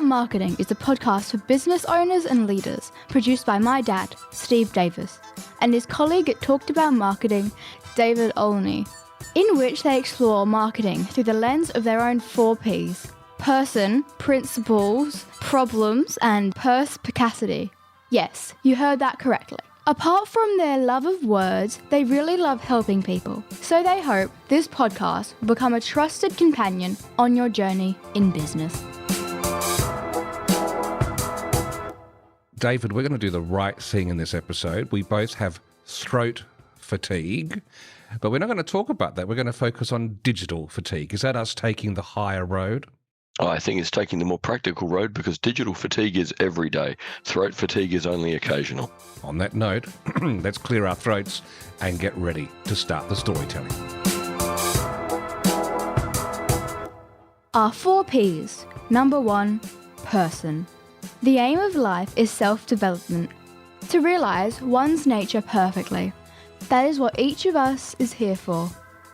Marketing is a podcast for business owners and leaders, produced by my dad, Steve Davis, and his colleague at Talked About Marketing, David Olney, in which they explore marketing through the lens of their own 4 Ps: person, principles, problems, and perspicacity. Yes, you heard that correctly. Apart from their love of words, they really love helping people. So they hope this podcast will become a trusted companion on your journey in business. David, we're going to do the right thing in this episode. We both have throat fatigue, but we're not going to talk about that. We're going to focus on digital fatigue. Is that us taking the higher road? I think it's taking the more practical road, because digital fatigue is every day. Throat fatigue is only occasional. On that note, let's clear our throats and get ready to start the storytelling. Our 4 Ps. Number 1, person. The aim of life is self-development, to realise one's nature perfectly. That is what each of us is here for.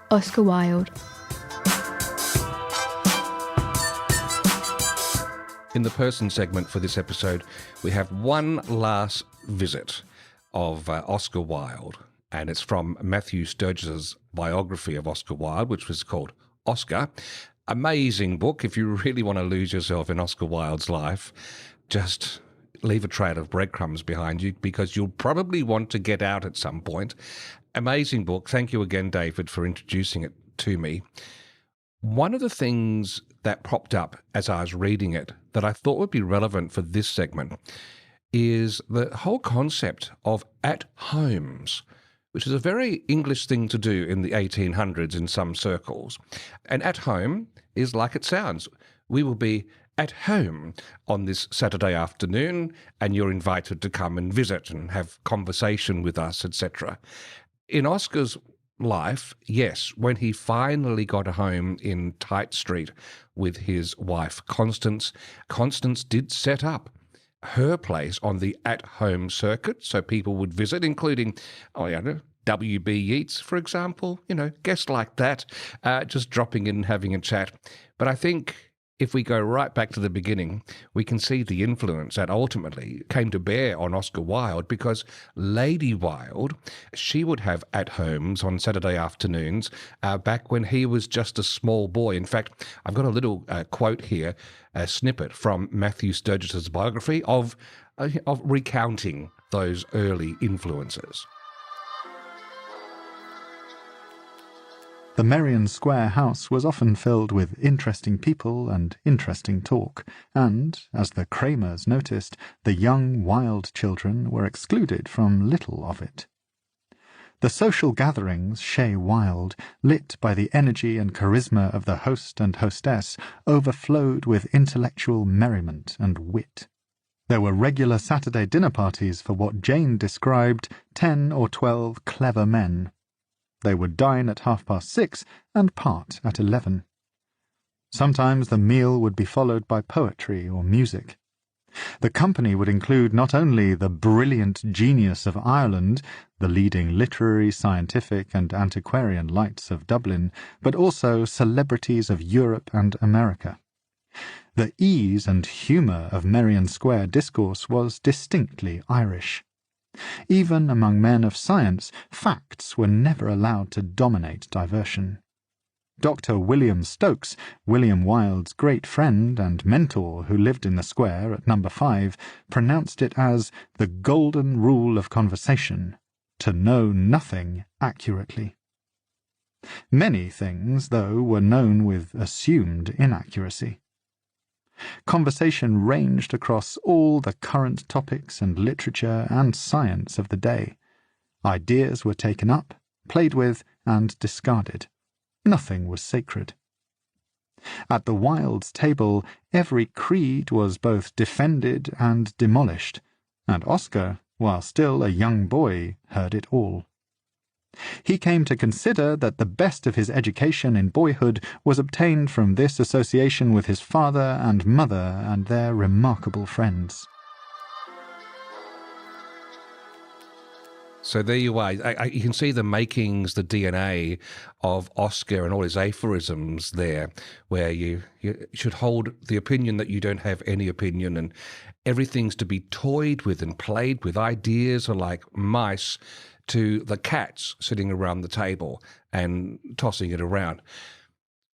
Oscar Wilde. In the person segment for this episode, we have one last visit of Oscar Wilde, and it's from Matthew Sturgis's biography of Oscar Wilde, which was called Oscar. Amazing book. If you really want to lose yourself in Oscar Wilde's life, just leave a trail of breadcrumbs behind you, because you'll probably want to get out at some point. Amazing book. Thank you again, David, for introducing it to me. One of the things that popped up as I was reading it that I thought would be relevant for this segment is the whole concept of at-homes, which is a very English thing to do in the 1800s in some circles. And at home is like it sounds. We will be at home on this Saturday afternoon, and you're invited to come and visit and have conversation with us, etc. In Oscar's life, yes, when he finally got a home in Tite Street with his wife Constance, Constance did set up her place on the at-home circuit, so people would visit, including, WB Yeats, for example, guests like that, just dropping in and having a chat. But I think if we go right back to the beginning, we can see the influence that ultimately came to bear on Oscar Wilde, because Lady Wilde, she would have at-homes on Saturday afternoons back when he was just a small boy. In fact, I've got a little quote here, a snippet from Matthew Sturgis's biography of recounting those early influences. The Merrion Square house was often filled with interesting people and interesting talk, and, as the Kramers noticed, the young Wilde children were excluded from little of it. The social gatherings, chez Wilde, lit by the energy and charisma of the host and hostess, overflowed with intellectual merriment and wit. There were regular Saturday dinner parties for what Jane described 10 or 12 clever men. They would dine at 6:30 and part at 11. Sometimes the meal would be followed by poetry or music. The company would include not only the brilliant genius of Ireland, the leading literary, scientific and antiquarian lights of Dublin, but also celebrities of Europe and America. The ease and humour of Merrion Square discourse was distinctly Irish. Even among men of science, facts were never allowed to dominate diversion. Dr. William Stokes, William Wilde's great friend and mentor who lived in the square at number 5, pronounced it as the golden rule of conversation, to know nothing accurately. Many things, though, were known with assumed inaccuracy. Conversation ranged across all the current topics and literature and science of the day. Ideas were taken up, played with, and discarded. Nothing was sacred. At the Wildes' table, every creed was both defended and demolished, and Oscar, while still a young boy, heard it all. He came to consider that the best of his education in boyhood was obtained from this association with his father and mother and their remarkable friends. So there you are. You can see the makings, the DNA of Oscar and all his aphorisms there, where you should hold the opinion that you don't have any opinion, and everything's to be toyed with and played with. Ideas are like mice to the cats sitting around the table and tossing it around.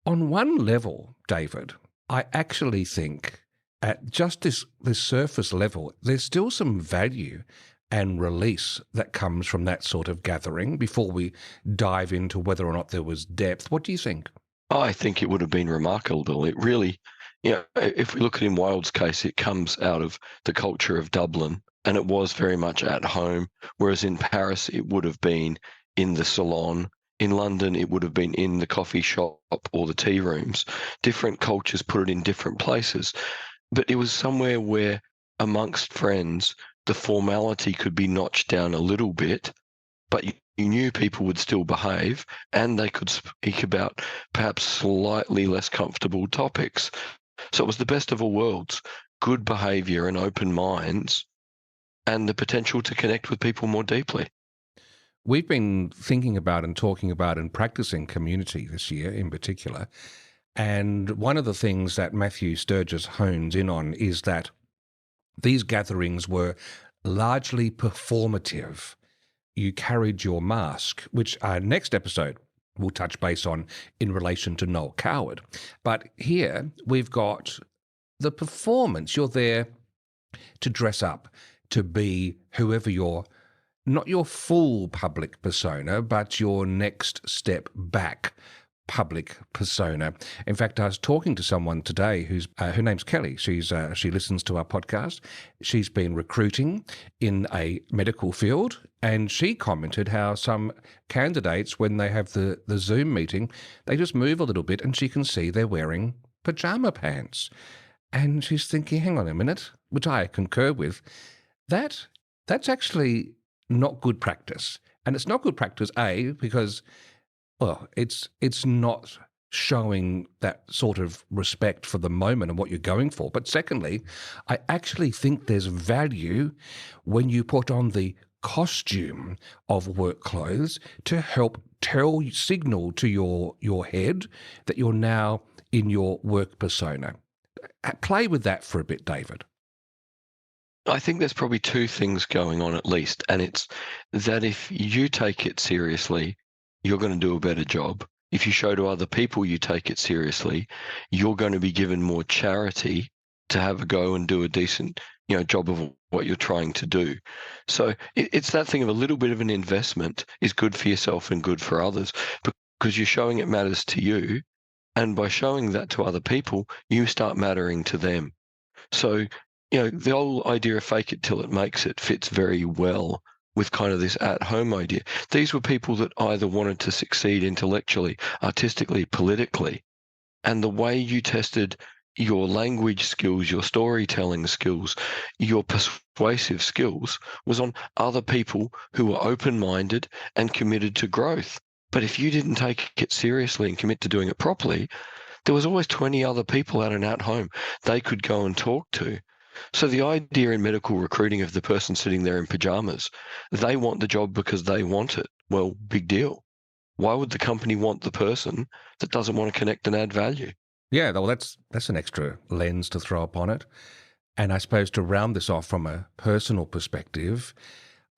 On one level, David, I actually think at just this surface level, there's still some value and release that comes from that sort of gathering before we dive into whether or not there was depth. What do you think? I think it would have been remarkable. It really, if we look at in Wilde's case, it comes out of the culture of Dublin, and it was very much at home, whereas in Paris, it would have been in the salon. In London, it would have been in the coffee shop or the tea rooms. Different cultures put it in different places. But it was somewhere where, amongst friends, the formality could be notched down a little bit, but you knew people would still behave and they could speak about perhaps slightly less comfortable topics. So it was the best of all worlds, good behavior and open minds, and the potential to connect with people more deeply. We've been thinking about and talking about and practicing community this year in particular. And one of the things that Matthew Sturges hones in on is that these gatherings were largely performative. You carried your mask, which our next episode will touch base on in relation to Noel Coward. But here we've got the performance. You're there to dress up, to be whoever you're, not your full public persona, but your next step back public persona. In fact, I was talking to someone today who's her name's Kelly. She listens to our podcast. She's been recruiting in a medical field, and she commented how some candidates, when they have the Zoom meeting, they just move a little bit and she can see they're wearing pajama pants. And she's thinking, hang on a minute, which I concur with, that's actually not good practice. And it's not good practice, A, because it's not showing that sort of respect for the moment and what you're going for. But secondly, I actually think there's value when you put on the costume of work clothes to help signal to your head that you're now in your work persona. Play with that for a bit, David. I think there's probably two things going on at least, and it's that if you take it seriously, you're going to do a better job. If you show to other people you take it seriously, you're going to be given more charity to have a go and do a decent, job of what you're trying to do. So it's that thing of a little bit of an investment is good for yourself and good for others, because you're showing it matters to you. And by showing that to other people, you start mattering to them. So, the whole idea of fake it till it makes it fits very well with kind of this at-home idea. These were people that either wanted to succeed intellectually, artistically, politically, and the way you tested your language skills, your storytelling skills, your persuasive skills was on other people who were open-minded and committed to growth. But if you didn't take it seriously and commit to doing it properly, there was always 20 other people out and at home they could go and talk to. So the idea in medical recruiting of the person sitting there in pajamas, they want the job because they want it. Well, big deal. Why would the company want the person that doesn't want to connect and add value? Yeah, well, that's an extra lens to throw upon it. And I suppose to round this off from a personal perspective,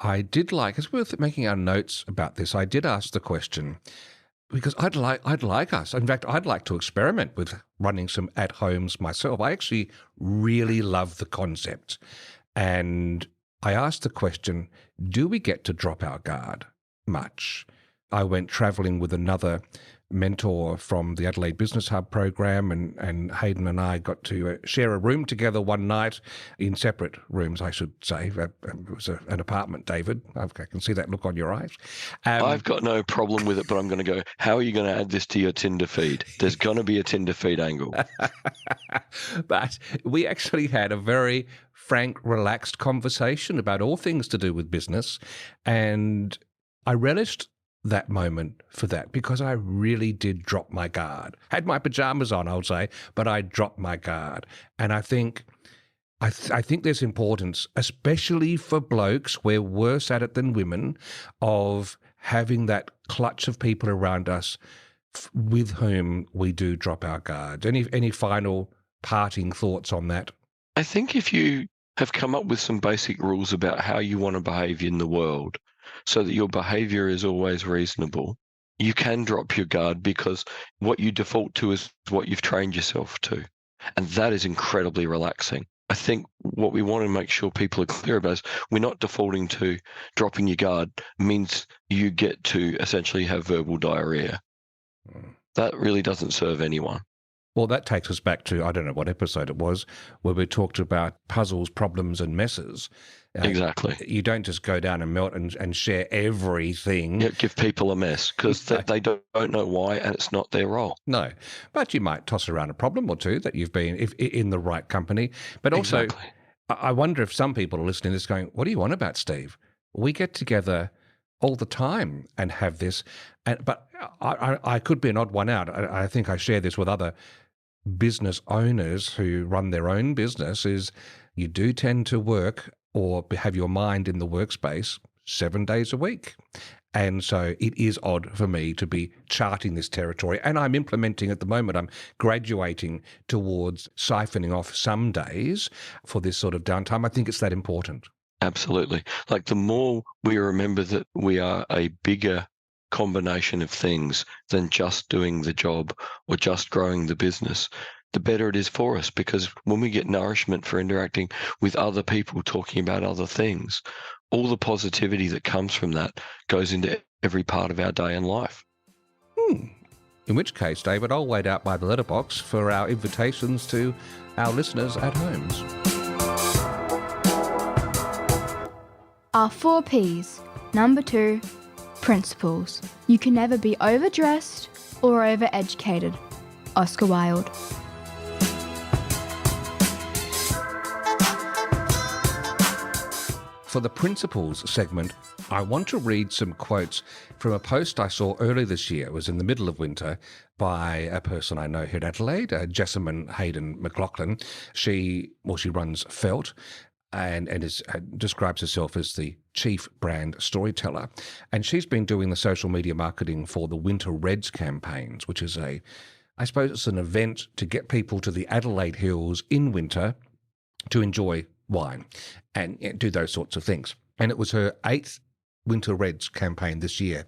I did like, as we were making our notes about this, I did ask the question, because I'd like us, in fact, I'd like to experiment with running some at-homes myself. I actually really love the concept. And I asked the question, do we get to drop our guard much? I went travelling with another mentor from the Adelaide Business Hub program, and Hayden and I got to share a room together one night, in separate rooms, I should say. It was an apartment, David. I can see that look on your eyes. I've got no problem with it, but I'm going to go, how are you going to add this to your Tinder feed? There's going to be a Tinder feed angle. But we actually had a very frank, relaxed conversation about all things to do with business, and I relished that moment for that, because I really did drop my guard. Had my pajamas on, I'll say, but I dropped my guard. And I think I think there's importance, especially for blokes, we're worse at it than women, of having that clutch of people around us with whom we do drop our guard. Any final parting thoughts on that? I think if you have come up with some basic rules about how you want to behave in the world so that your behavior is always reasonable, you can drop your guard because what you default to is what you've trained yourself to. And that is incredibly relaxing. I think what we want to make sure people are clear about is we're not defaulting to dropping your guard means you get to essentially have verbal diarrhea. That really doesn't serve anyone. Well, that takes us back to, I don't know what episode it was, where we talked about puzzles, problems and messes. Exactly. You don't just go down and melt and share everything. Yeah, give people a mess because they don't know why and it's not their role. No, but you might toss around a problem or two that you've been in the right company. But also, Exactly. I wonder if some people are listening to this going, what do you want about, Steve? We get together all the time and have this. But I could be an odd one out. I think I share this with other business owners who run their own business, is you do tend to work or have your mind in the workspace 7 days a week. And so it is odd for me to be charting this territory. And I'm implementing at the moment, I'm graduating towards siphoning off some days for this sort of downtime. I think it's that important. Absolutely. Like the more we remember that we are a bigger combination of things than just doing the job or just growing the business, the better it is for us, because when we get nourishment for interacting with other people talking about other things, all the positivity that comes from that goes into every part of our day and life. In which case, David, I'll wait out by the letterbox for our invitations to our listeners at homes. Our 4 Ps. Number 2, principles. You can never be overdressed or overeducated. Oscar Wilde. For the principles segment, I want to read some quotes from a post I saw earlier this year. It was in the middle of winter by a person I know here in Adelaide, Jessamine Hayden McLaughlin. She runs Felt and describes herself as the chief brand storyteller. And she's been doing the social media marketing for the Winter Reds campaigns, which is I suppose it's an event to get people to the Adelaide Hills in winter to enjoy wine and do those sorts of things. And it was her 8th Winter Reds campaign this year.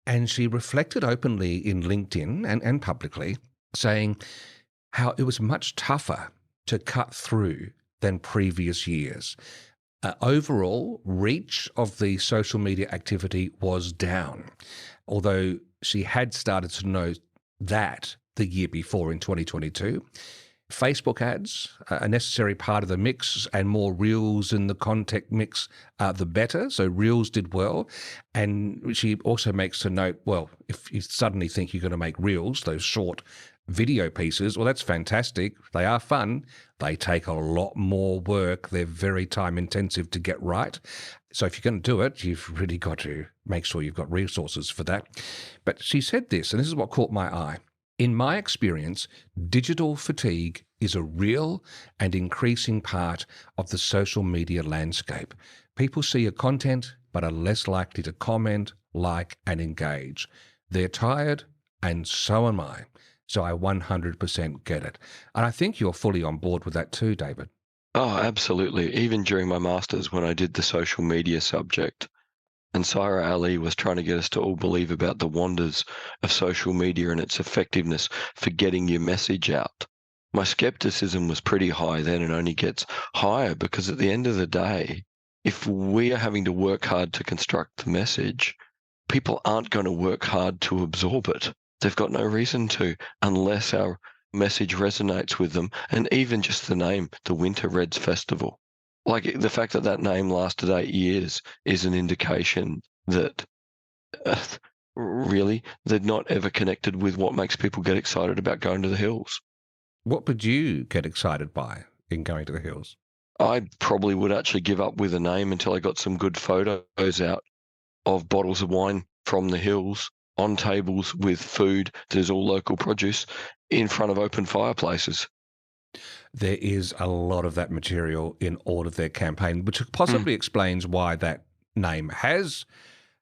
And she reflected openly in LinkedIn and publicly, saying how it was much tougher to cut through than previous years. Overall, reach of the social media activity was down, although she had started to know that the year before in 2022. Facebook ads, a necessary part of the mix, and more Reels in the content mix, the better. So Reels did well. And she also makes a note, well, if you suddenly think you're going to make Reels, those short video pieces, well, that's fantastic. They are fun. They take a lot more work. They're very time intensive to get right. So if you're going to do it, you've really got to make sure you've got resources for that. But she said this, and this is what caught my eye. In my experience, digital fatigue is a real and increasing part of the social media landscape. People see your content but are less likely to comment, like, and engage. They're tired, and so am I. So I 100% get it. And I think you're fully on board with that too, David. Oh, absolutely. Even during my master's when I did the social media subject, and Sarah Ali was trying to get us to all believe about the wonders of social media and its effectiveness for getting your message out. My skepticism was pretty high then and only gets higher because at the end of the day, if we are having to work hard to construct the message, people aren't going to work hard to absorb it. They've got no reason to unless our message resonates with them. And even just the name, the Winter Reds Festival. Like the fact that that name lasted 8 years is an indication that really they're not ever connected with what makes people get excited about going to the hills. What would you get excited by in going to the hills? I probably would actually give up with a name until I got some good photos out of bottles of wine from the hills on tables with food that is all local produce in front of open fireplaces. There is a lot of that material in all of their campaign, which possibly explains why that name has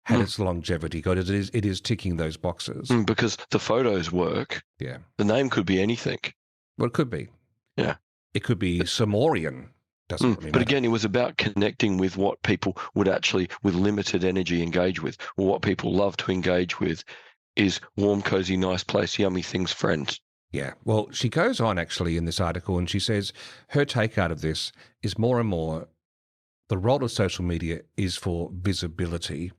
had its longevity, because it is ticking those boxes. Because the photos work. Yeah. The name could be anything. Well, it could be. Yeah. It could be Samorian. Doesn't really matter. But again, it was about connecting with what people would actually, with limited energy, engage with, or what people love to engage with is warm, cozy, nice place, yummy things, friends. Yeah. Well, she goes on actually in this article, and she says her take out of this is more and more the role of social media is for visibility,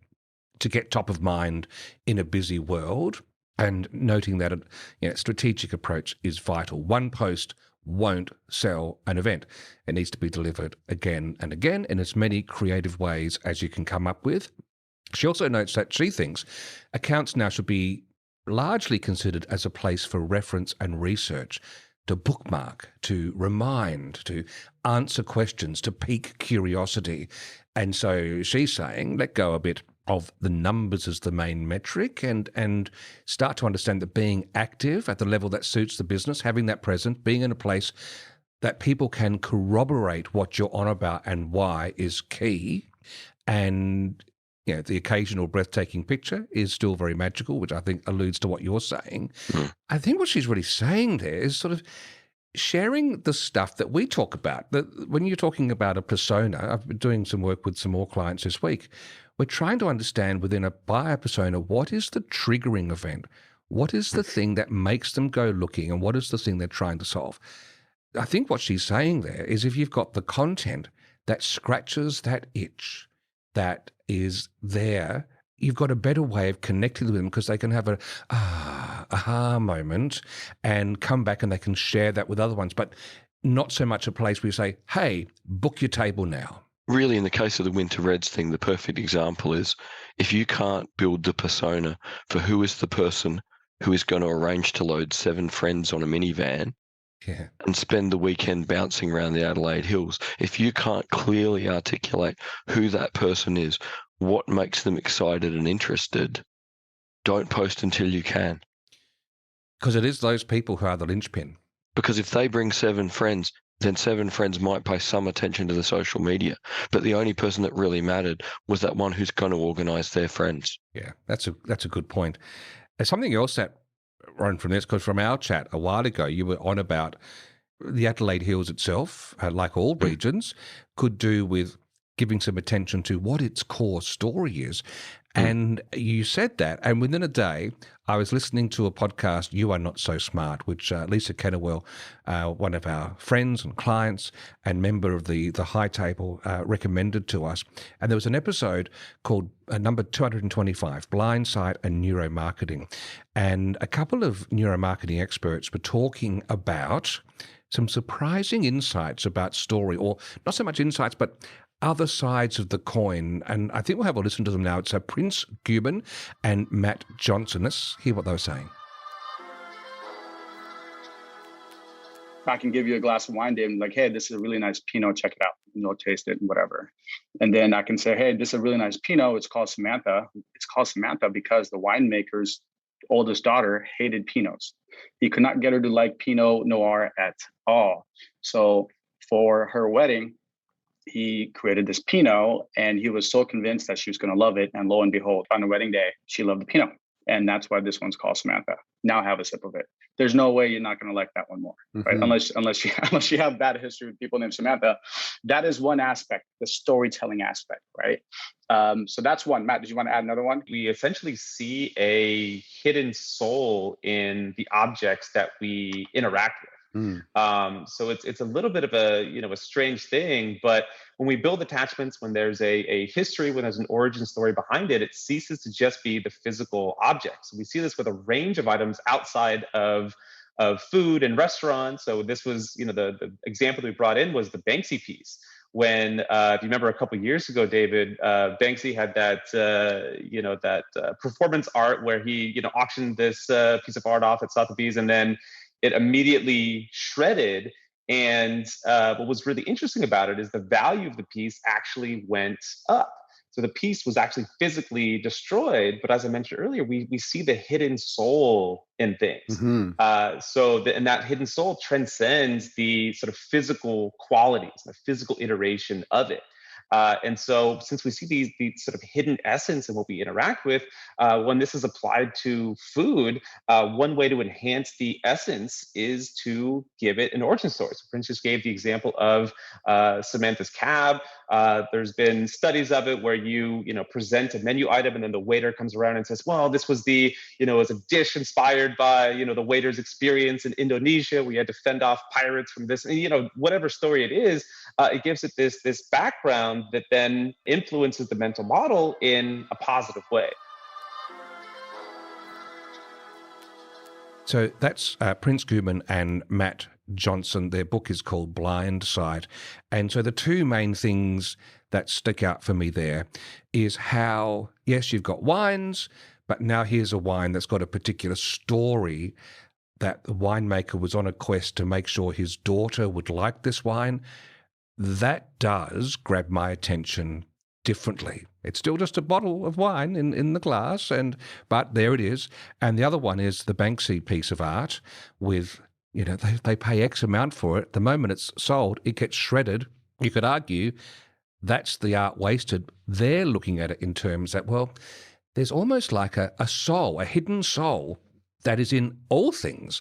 to get top of mind in a busy world, and noting that a strategic approach is vital. One post won't sell an event. It needs to be delivered again and again in as many creative ways as you can come up with. She also notes that she thinks accounts now should be largely considered as a place for reference and research, to bookmark, to remind, to answer questions, to pique curiosity. And so she's saying, let go a bit of the numbers as the main metric, and start to understand that being active at the level that suits the business, having that present, being in a place that people can corroborate what you're on about and why is key. And the occasional breathtaking picture is still very magical, which I think alludes to what you're saying. I think what she's really saying there is sort of sharing the stuff that we talk about. That when you're talking about a persona, I've been doing some work with some more clients this week. We're trying to understand within a buyer persona, what is the triggering event? What is the thing that makes them go looking, and what is the thing they're trying to solve? I think what she's saying there is, if you've got the content that scratches that itch, that is there, you've got a better way of connecting with them, because they can have a aha moment and come back and they can share that with other ones, but not so much a place where you say, hey, book your table now. Really, in the case of the Winter Reds thing, the perfect example is if you can't build the persona for who is the person who is going to arrange to load 7 friends on a minivan and spend the weekend bouncing around the Adelaide Hills, if you can't clearly articulate who that person is, what makes them excited and interested, don't post until you can. Because it is those people who are the linchpin. Because if they bring 7 friends, then 7 friends might pay some attention to the social media. But the only person that really mattered was that one who's going to organise their friends. Yeah, that's a good point. There's something else that, Ron, from this, because from our chat a while ago, you were on about the Adelaide Hills itself, like all regions, could do with giving some attention to what its core story is. And you said that, and within a day, I was listening to a podcast, You Are Not So Smart, which Lisa Kennewell, one of our friends and clients and member of the High Table, recommended to us. And there was an episode called number 225, Blindside and Neuromarketing. And a couple of neuromarketing experts were talking about some surprising insights about story, or not so much insights, but other sides of the coin. And I think we'll have a listen to them now. It's Prince Guban and Matt Johnson. Let's hear what they were saying. I can give you a glass of wine, Dave, and like, hey, this is a really nice Pinot, check it out, taste it and whatever. And then I can say, hey, this is a really nice Pinot. It's called Samantha. It's called Samantha because the winemaker's oldest daughter hated Pinots. He could not get her to like Pinot Noir at all. So for her wedding, he created this Pinot, and he was so convinced that she was going to love it. And lo and behold, on the wedding day, she loved the Pinot. And that's why this one's called Samantha. Now have a sip of it. There's no way you're not going to like that one more, right? Unless you have bad history with people named Samantha. That is one aspect, the storytelling aspect, right? So that's one. Matt, did you want to add another one? We essentially see a hidden soul in the objects that we interact with. So it's a little bit of a strange thing, but when we build attachments, when there's a history, when there's an origin story behind it, it ceases to just be the physical objects. We see this with a range of items outside of food and restaurants. So this was, the example that we brought in was the Banksy piece. When, if you remember a couple of years ago, David, Banksy had that performance art where he, auctioned this piece of art off at Sotheby's, and then it immediately shredded. And what was really interesting about it is the value of the piece actually went up. So the piece was actually physically destroyed, but as I mentioned earlier, we see the hidden soul in things. And that hidden soul transcends the sort of physical qualities, the physical iteration of it. And so since we see these sort of hidden essence in what we interact with, when this is applied to food, one way to enhance the essence is to give it an origin story. So Prince just gave the example of Samantha's cab. There's been studies of it where you present a menu item and then the waiter comes around and says, well, this was it was a dish inspired by, the waiter's experience in Indonesia. We had to fend off pirates from this, and, whatever story it is, it gives it this background that then influences the mental model in a positive way. So that's Prince Guman and Matt Johnson. Their book is called Blind Sight. And so the two main things that stick out for me there is how, yes, you've got wines, but now here's a wine that's got a particular story that the winemaker was on a quest to make sure his daughter would like this wine. That does grab my attention differently. It's still just a bottle of wine in the glass, but there it is. And the other one is the Banksy piece of art with, they pay X amount for it. The moment it's sold, it gets shredded. You could argue that's the art wasted. They're looking at it in terms that, well, there's almost like a soul, a hidden soul that is in all things,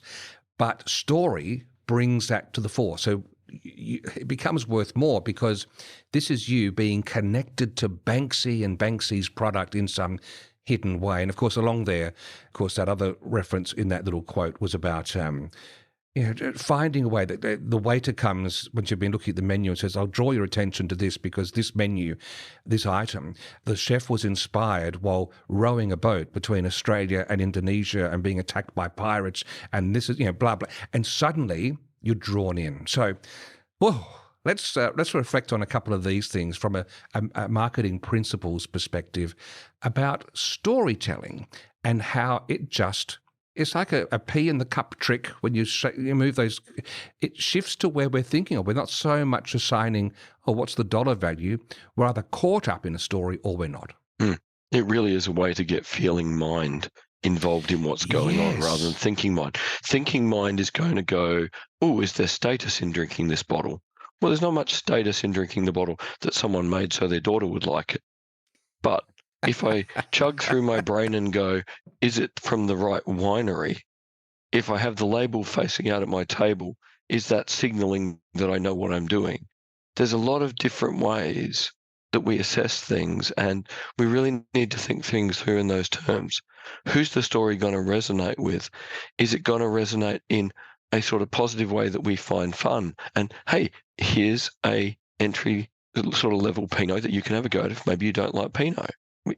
but story brings that to the fore. So it becomes worth more because this is you being connected to Banksy and Banksy's product in some hidden way. And of course, along there, of course, that other reference in that little quote was about finding a way that the waiter comes once you've been looking at the menu and says, I'll draw your attention to this because this menu, this item, the chef was inspired while rowing a boat between Australia and Indonesia and being attacked by pirates. And this is, blah, blah. And suddenly you're drawn in. So, let's reflect on a couple of these things from a marketing principles perspective about storytelling and how it's like a pea in the cup trick when you move those. It shifts to where we're thinking of. We're not so much assigning, what's the dollar value? We're either caught up in a story or we're not. It really is a way to get feeling mind involved in what's going on rather than thinking mind. Thinking mind is going to go, is there status in drinking this bottle? Well, there's not much status in drinking the bottle that someone made so their daughter would like it. But if I chug through my brain and go, is it from the right winery? If I have the label facing out at my table, is that signaling that I know what I'm doing? There's a lot of different ways that we assess things, and we really need to think things through in those terms. Who's the story going to resonate with? Is it going to resonate in a sort of positive way that we find fun? And hey, here's a entry sort of level Pinot that you can have a go at if maybe you don't like Pinot.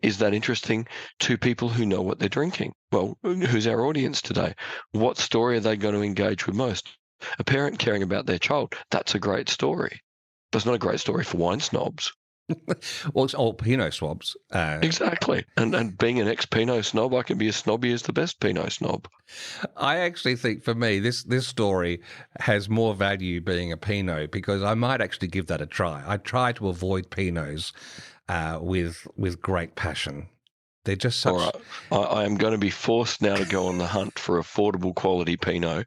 Is that interesting to people who know what they're drinking? Well, who's our audience today? What story are they going to engage with most? A parent caring about their child, that's a great story. But it's not a great story for wine snobs. Well, it's all Pinot snobs. Exactly. And being an ex-Pinot snob, I can be as snobby as the best Pinot snob. I actually think for me, this story has more value being a Pinot because I might actually give that a try. I try to avoid Pinots with great passion. They're just such... All right. I am going to be forced now to go on the hunt for affordable quality Pinot,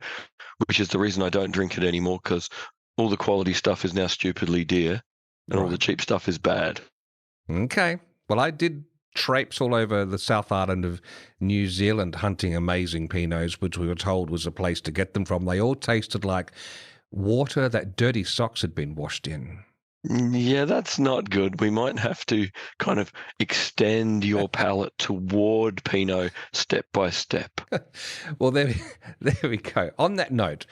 which is the reason I don't drink it anymore because all the quality stuff is now stupidly dear. And all the cheap stuff is bad. Okay. Well, I did traipse all over the South Island of New Zealand hunting amazing Pinots, which we were told was a place to get them from. They all tasted like water that dirty socks had been washed in. Yeah, that's not good. We might have to kind of extend your palate toward Pinot step by step. Well, there we go. On that note,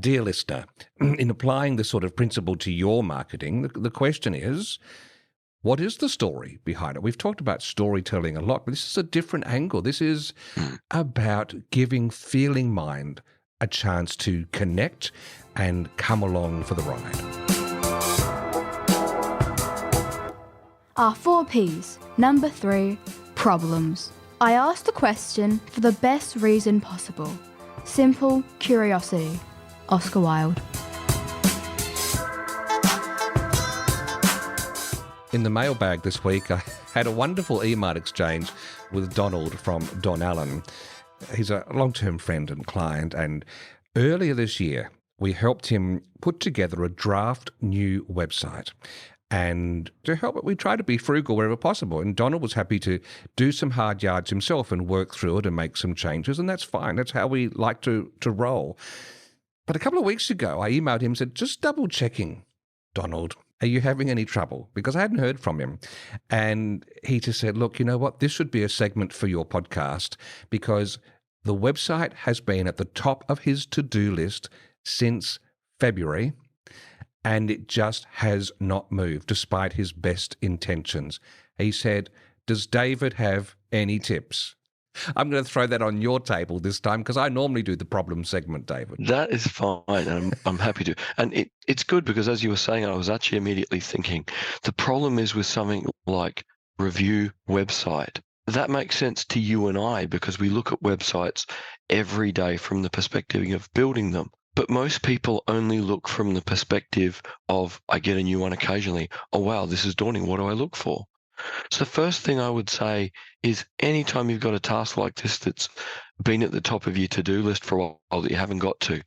dear listener, in applying this sort of principle to your marketing, the question is, what is the story behind it? We've talked about storytelling a lot, but this is a different angle. This is about giving feeling mind a chance to connect and come along for the ride. Our 4 Ps. Number 3, problems. I asked the question for the best reason possible. Simple curiosity. Oscar Wilde. In the mailbag this week, I had a wonderful email exchange with Donald from Don Allen. He's a long-term friend and client, and earlier this year, we helped him put together a draft new website. And to help it, we try to be frugal wherever possible. And Donald was happy to do some hard yards himself and work through it and make some changes, and that's fine. That's how we like to roll. But a couple of weeks ago, I emailed him and said, just double-checking, Donald, are you having any trouble? Because I hadn't heard from him. And he just said, look, you know what? This should be a segment for your podcast because the website has been at the top of his to-do list since February, and it just has not moved despite his best intentions. He said, does David have any tips? I'm going to throw that on your table this time because I normally do the problem segment, David. That is fine, and I'm happy to. And it's good because, as you were saying, I was actually immediately thinking the problem is with something like review website. That makes sense to you and I because we look at websites every day from the perspective of building them. But most people only look from the perspective of, I get a new one occasionally. Oh, wow, this is daunting. What do I look for? So the first thing I would say is anytime you've got a task like this that's been at the top of your to-do list for a while that you haven't got to,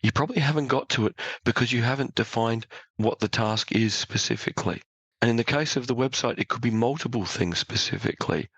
you probably haven't got to it because you haven't defined what the task is specifically. And in the case of the website, it could be multiple things specifically.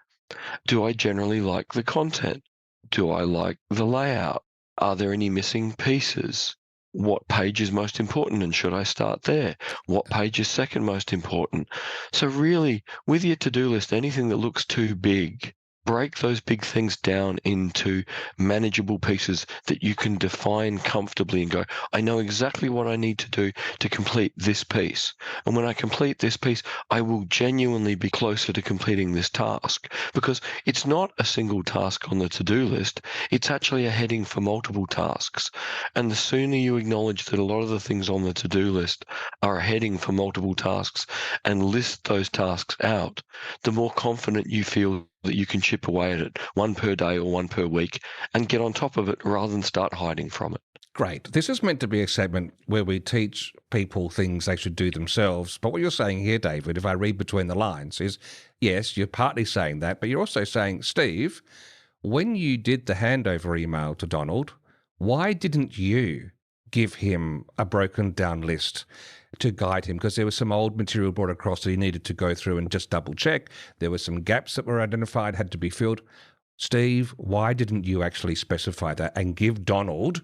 Do I generally like the content? Do I like the layout? Are there any missing pieces? What page is most important and should I start there? What page is second most important? So really, with your to-do list, anything that looks too big, break those big things down into manageable pieces that you can define comfortably and go, I know exactly what I need to do to complete this piece. And when I complete this piece, I will genuinely be closer to completing this task because it's not a single task on the to-do list. It's actually a heading for multiple tasks. And the sooner you acknowledge that a lot of the things on the to-do list are a heading for multiple tasks and list those tasks out, the more confident you feel that you can chip away at it, one per day or one per week, and get on top of it rather than start hiding from it. Great. This is meant to be a segment where we teach people things they should do themselves. But what you're saying here, David, if I read between the lines, is, yes, you're partly saying that, but you're also saying, Steve, when you did the handover email to Donald, why didn't you give him a broken down list to guide him? Because there was some old material brought across that he needed to go through and just double check. There were some gaps that were identified, had to be filled. Steve, why didn't you actually specify that and give Donald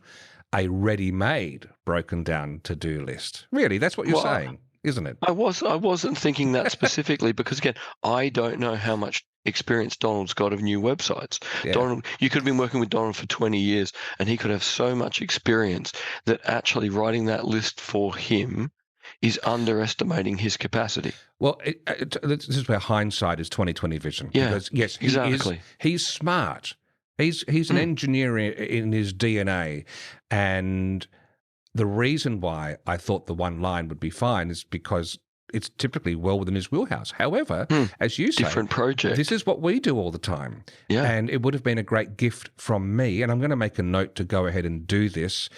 a ready-made broken down to-do list? Really, that's what you're saying, isn't it? I wasn't thinking that specifically because, again, I don't know how much experience Donald's got of new websites. Yeah. Donald, you could have been working with Donald for 20 years and he could have so much experience that actually writing that list for him is underestimating his capacity. Well, this is where hindsight is 20/20 vision. Yeah, because, yes, exactly. He's smart. He's an engineer in his DNA. And the reason why I thought the one line would be fine is because it's typically well within his wheelhouse. However, as you say, different project. This is what we do all the time. Yeah. And it would have been a great gift from me, and I'm going to make a note to go ahead and do this,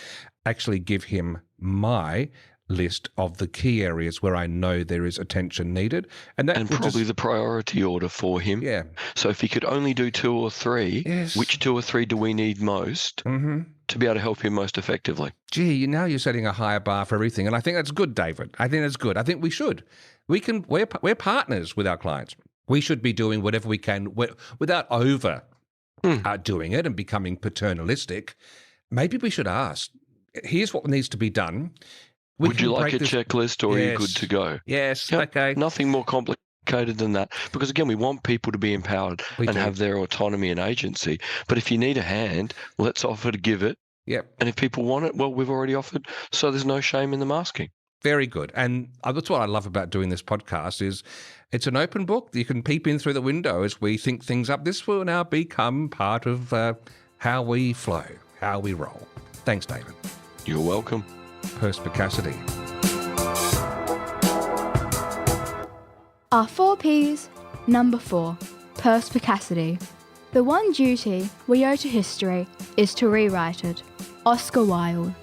actually give him my list of the key areas where I know there is attention needed. And probably the priority order for him. Yeah. So if he could only do 2 or 3, yes. Which 2 or 3 do we need most to be able to help him most effectively? Gee, now you're setting a higher bar for everything. And I think that's good, David. I think that's good. I think we should. We're partners with our clients. We should be doing whatever we can without over doing it and becoming paternalistic. Maybe we should ask, here's what needs to be done. Would you like a checklist or are you good to go? Yes, yep. Okay. Nothing more complicated than that. Because again, we want people to be empowered have their autonomy and agency. But if you need a hand, let's offer to give it. Yep. And if people want it, well, we've already offered. So there's no shame in them asking. Very good. And that's what I love about doing this podcast is it's an open book. You can peep in through the window as we think things up. This will now become part of how we flow, how we roll. Thanks, David. You're welcome. Perspicacity. Our 4 Ps. Number 4. Perspicacity. The one duty we owe to history is to rewrite it. Oscar Wilde.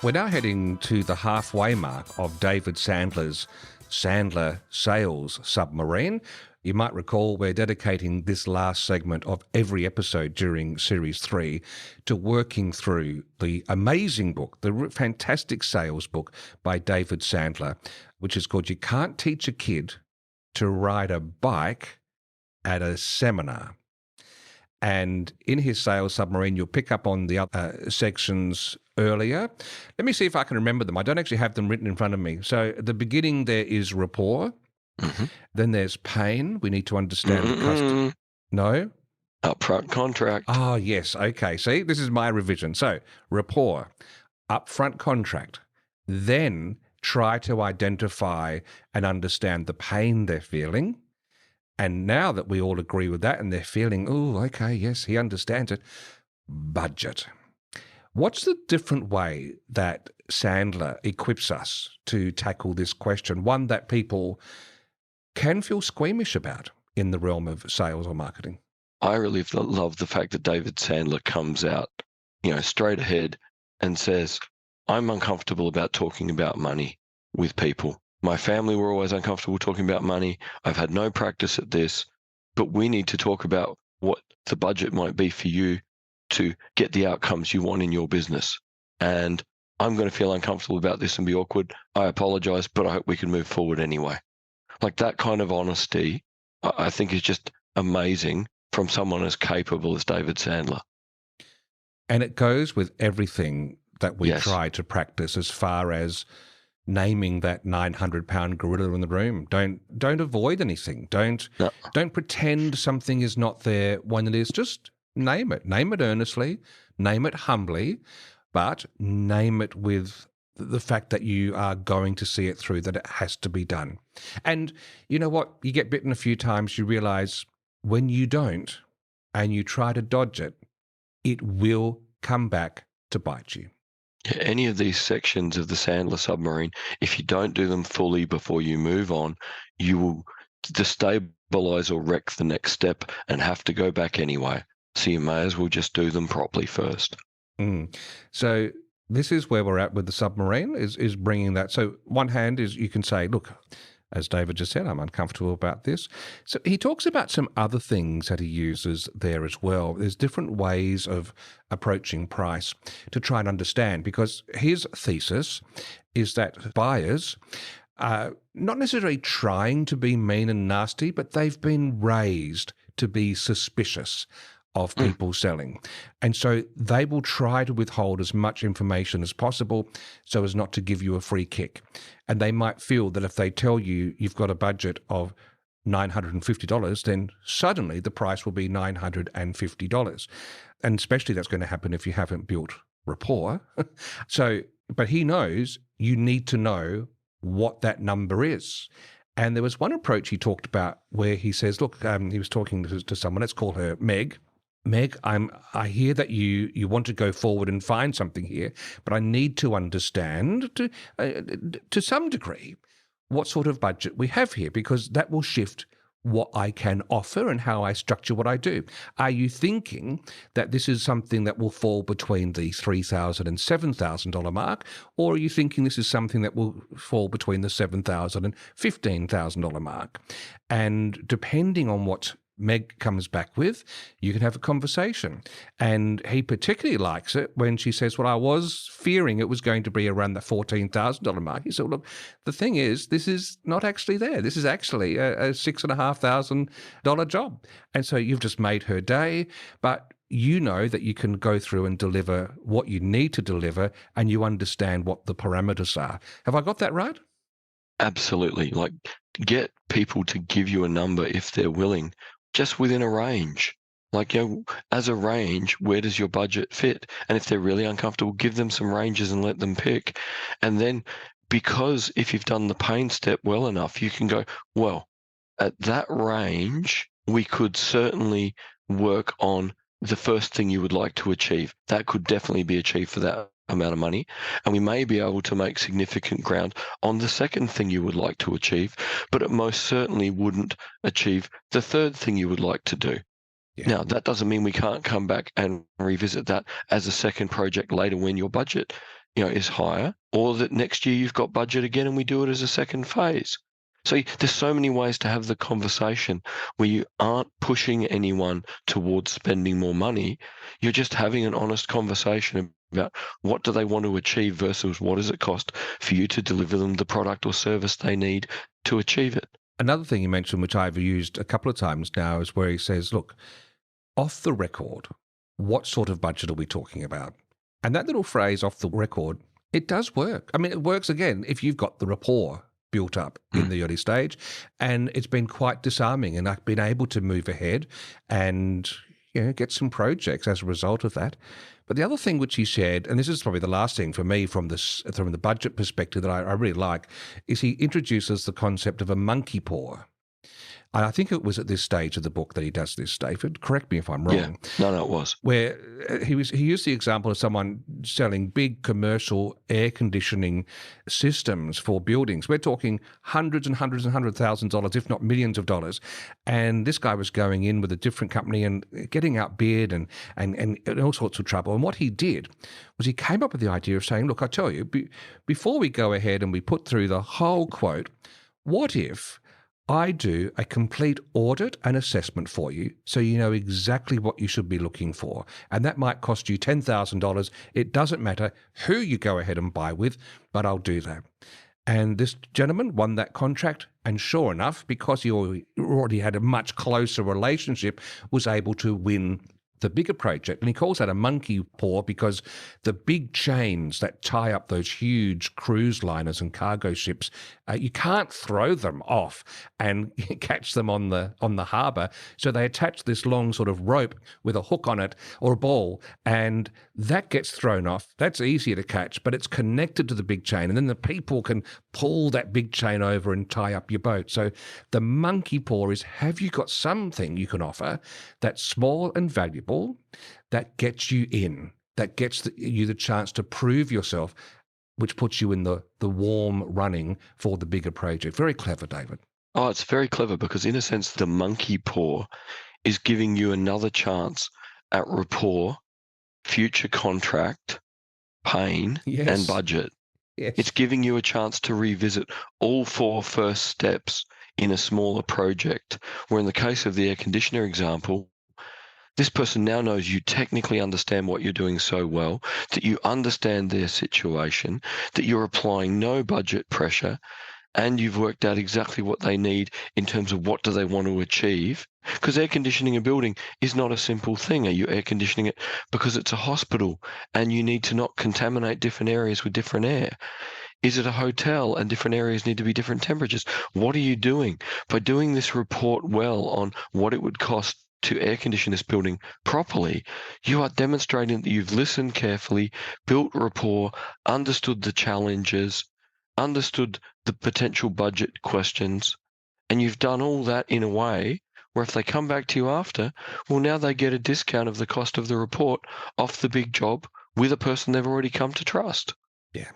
We're now heading to the halfway mark of David Sandler's Sandler Sales Submarine. You might recall we're dedicating this last segment of every episode during Series 3 to working through the amazing book, the fantastic sales book by David Sandler, which is called You Can't Teach a Kid to Ride a Bike at a Seminar. And in his Sales Submarine, you'll pick up on the other sections earlier. Let me see if I can remember them. I don't actually have them written in front of me. So at the beginning, there is rapport. Mm-hmm. Then there's pain. We need to understand the customer. No? Upfront contract. Oh, yes. Okay. See, this is my revision. So rapport, upfront contract. Then try to identify and understand the pain they're feeling. And now that we all agree with that and they're feeling, oh, okay, yes, he understands it, budget. What's the different way that Sandler equips us to tackle this question, one that people can feel squeamish about in the realm of sales or marketing? I really love the fact that David Sandler comes out, straight ahead and says, I'm uncomfortable about talking about money with people. My family were always uncomfortable talking about money. I've had no practice at this, but we need to talk about what the budget might be for you to get the outcomes you want in your business. And I'm going to feel uncomfortable about this and be awkward. I apologize, but I hope we can move forward anyway. Like that kind of honesty, I think is just amazing from someone as capable as David Sandler. And it goes with everything that we try to practice as far as naming that 900-pound gorilla in the room. Don't avoid anything. Don't pretend something is not there when it is. Just name it. Name it earnestly. Name it humbly, but name it with the fact that you are going to see it through, that it has to be done. And you know what? You get bitten a few times, you realize when you don't and you try to dodge it, it will come back to bite you. Any of these sections of the Sandler Submarine, if you don't do them fully before you move on, you will destabilize or wreck the next step and have to go back anyway. So you may as well just do them properly first. So this is where we're at with the submarine, is bringing that. So one hand is you can say, look, as David just said, I'm uncomfortable about this. So he talks about some other things that he uses there as well. There's different ways of approaching price to try and understand, because his thesis is that buyers are not necessarily trying to be mean and nasty, but they've been raised to be suspicious of people selling. And so they will try to withhold as much information as possible so as not to give you a free kick. And they might feel that if they tell you you've got a budget of $950, then suddenly the price will be $950. And especially that's going to happen if you haven't built rapport. But he knows you need to know what that number is. And there was one approach he talked about where he says, look, he was talking to someone, let's call her Meg. Meg, I hear that you want to go forward and find something here, but I need to understand to some degree what sort of budget we have here, because that will shift what I can offer and how I structure what I do. Are you thinking that this is something that will fall between the $3,000 and $7,000 mark, or are you thinking this is something that will fall between the $7,000 and $15,000 mark? And depending on what Meg comes back with, you can have a conversation. And he particularly likes it when she says, well, I was fearing it was going to be around the $14,000 mark. He said, look, the thing is, this is not actually there. This is actually a $6,500 job. And so you've just made her day, but you know that you can go through and deliver what you need to deliver, and you understand what the parameters are. Have I got that right? Absolutely. Like, get people to give you a number if they're willing, just within a range. Like, as a range, where does your budget fit? And if they're really uncomfortable, give them some ranges and let them pick. And then, because if you've done the pain step well enough, you can go, well, at that range, we could certainly work on the first thing you would like to achieve. That could definitely be achieved for that amount of money. And we may be able to make significant ground on the second thing you would like to achieve, but it most certainly wouldn't achieve the third thing you would like to do. Yeah. Now, that doesn't mean we can't come back and revisit that as a second project later when your budget is higher, or that next year you've got budget again and we do it as a second phase. So there's so many ways to have the conversation where you aren't pushing anyone towards spending more money. You're just having an honest conversation about what do they want to achieve versus what does it cost for you to deliver them the product or service they need to achieve it. Another thing you mentioned, which I've used a couple of times now, is where he says, look, off the record, what sort of budget are we talking about? And that little phrase, off the record, it does work. I mean, it works, again, if you've got the rapport built up in the early stage, and it's been quite disarming, and I've been able to move ahead and get some projects as a result of that. But the other thing which he shared, and this is probably the last thing for me from the budget perspective that I really like, is he introduces the concept of a monkey paw. And I think it was at this stage of the book that he does this, David. Correct me if I'm wrong. Yeah, no, it was. Where he used the example of someone selling big commercial air conditioning systems for buildings. We're talking hundreds and hundreds and $100,000, if not millions of dollars. And this guy was going in with a different company and getting outbid and all sorts of trouble. And what he did was he came up with the idea of saying, look, I tell you, before we go ahead and we put through the whole quote, what if I do a complete audit and assessment for you so you know exactly what you should be looking for. And that might cost you $10,000. It doesn't matter who you go ahead and buy with, but I'll do that. And this gentleman won that contract, and sure enough, because he already had a much closer relationship, was able to win the bigger project. And he calls that a monkey paw because the big chains that tie up those huge cruise liners and cargo ships, you can't throw them off and catch them on the harbour. So they attach this long sort of rope with a hook on it or a ball, and that gets thrown off. That's easier to catch, but it's connected to the big chain, and then the people can pull that big chain over and tie up your boat. So the monkey paw is, have you got something you can offer that's small and valuable, that gets you in, that gets you the chance to prove yourself, which puts you in the warm running for the bigger project. Very clever, David. Oh, it's very clever because in a sense, the monkey paw is giving you another chance at rapport, future contract, pain, and budget. Yes. It's giving you a chance to revisit all 4 first steps in a smaller project, where in the case of the air conditioner example, this person now knows you technically understand what you're doing so well, that you understand their situation, that you're applying no budget pressure, and you've worked out exactly what they need in terms of what do they want to achieve. Because air conditioning a building is not a simple thing. Are you air conditioning it because it's a hospital and you need to not contaminate different areas with different air? Is it a hotel and different areas need to be different temperatures? What are you doing? By doing this report well on what it would cost to air condition this building properly, you are demonstrating that you've listened carefully, built rapport, understood the challenges, understood the potential budget questions, and you've done all that in a way where if they come back to you after, well, now they get a discount of the cost of the report off the big job with a person they've already come to trust. Yeah.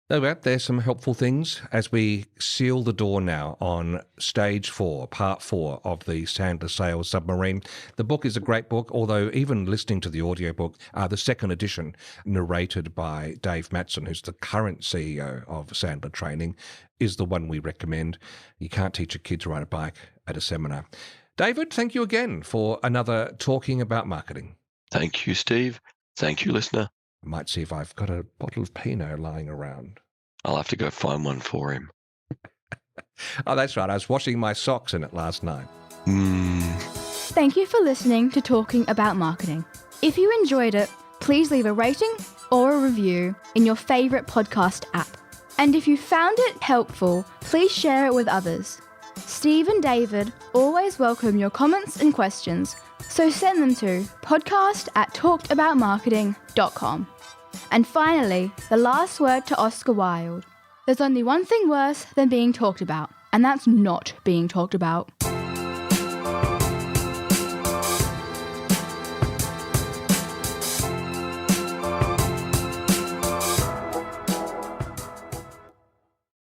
No doubt there's some helpful things as we seal the door now on stage 4, part 4 of the Sandler Sales Submarine. The book is a great book, although even listening to the audiobook, the second edition, narrated by Dave Matson, who's the current CEO of Sandler Training, is the one we recommend. You can't teach a kid to ride a bike at a seminar. David, thank you again for another Talking About Marketing. Thank you, Steve. Thank you, listener. I might see if I've got a bottle of Pinot lying around. I'll have to go find one for him. Oh, that's right. I was washing my socks in it last night. Thank you for listening to Talking About Marketing. If you enjoyed it, please leave a rating or a review in your favourite podcast app. And if you found it helpful, please share it with others. Steve and David always welcome your comments and questions, so send them to podcast@talkedaboutmarketing.com. And finally, the last word to Oscar Wilde. There's only one thing worse than being talked about, and that's not being talked about.